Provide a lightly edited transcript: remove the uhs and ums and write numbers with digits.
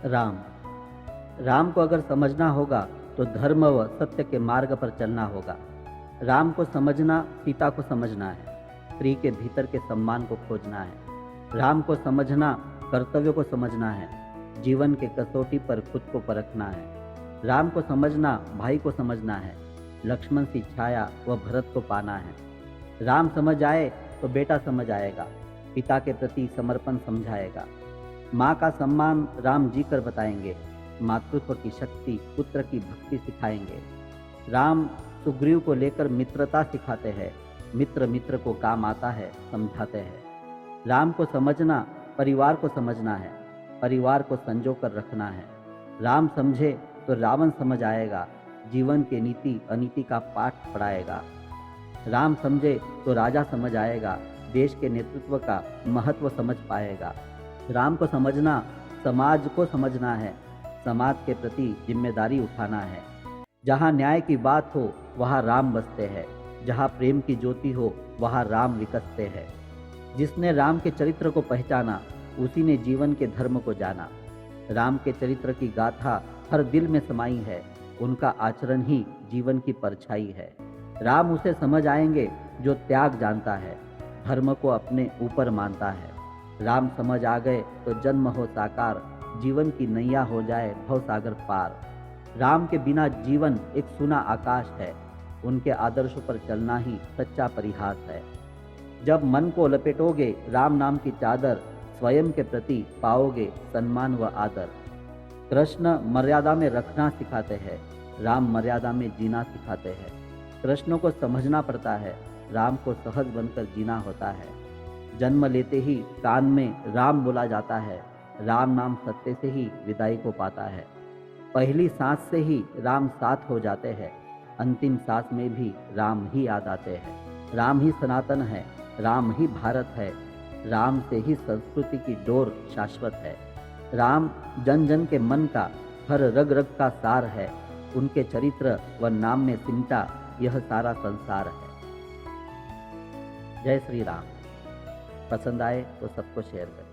राम। राम को अगर समझना होगा तो धर्म व सत्य के मार्ग पर चलना होगा। राम को समझना सीता को समझना है, स्त्री के भीतर के सम्मान को खोजना है। राम को समझना कर्तव्य को समझना है, जीवन के कसौटी पर खुद को परखना है। राम को समझना भाई को समझना है, लक्ष्मण सी छाया व भरत को पाना है। राम समझ आए तो बेटा समझ आएगा, पिता के प्रति समर्पण समझाएगा। माँ का सम्मान राम जी कर बताएंगे, मातृत्व की शक्ति पुत्र की भक्ति सिखाएंगे। राम सुग्रीव को लेकर मित्रता सिखाते हैं, मित्र मित्र को काम आता है समझाते हैं। राम को समझना परिवार को समझना है, परिवार को संजो कर रखना है। राम समझे तो रावण समझ आएगा, जीवन के नीति अनीति का पाठ पढ़ाएगा। राम समझे तो राजा समझ आएगा, देश के नेतृत्व का महत्व समझ पाएगा। राम को समझना समाज को समझना है, समाज के प्रति जिम्मेदारी उठाना है। जहाँ न्याय की बात हो वहाँ राम बसते हैं, जहाँ प्रेम की ज्योति हो वहाँ राम विकसते हैं। जिसने राम के चरित्र को पहचाना उसी ने जीवन के धर्म को जाना। राम के चरित्र की गाथा हर दिल में समाई है, उनका आचरण ही जीवन की परछाई है। राम उसे समझ आएंगे जो त्याग जानता है, धर्म को अपने ऊपर मानता है। राम समझ आ गए तो जन्म हो साकार, जीवन की नैया हो जाए भवसागर पार। राम के बिना जीवन एक सूना आकाश है, उनके आदर्शों पर चलना ही सच्चा परिहास है। जब मन को लपेटोगे राम नाम की चादर, स्वयं के प्रति पाओगे सम्मान व आदर। कृष्ण मर्यादा में रखना सिखाते हैं, राम मर्यादा में जीना सिखाते हैं। कृष्ण को समझना पड़ता है, राम को सहज बनकर जीना होता है। जन्म लेते ही कान में राम बोला जाता है, राम नाम सत्य से ही विदाई को पाता है। पहली सांस से ही राम साथ हो जाते हैं, अंतिम सांस में भी राम ही याद आते हैं। राम ही सनातन है, राम ही भारत है, राम से ही संस्कृति की डोर शाश्वत है। राम जन जन के मन का हर रग रग का सार है, उनके चरित्र व नाम में सिमटा यह सारा संसार है। जय श्री राम। पसंद आए तो सबको शेयर करें।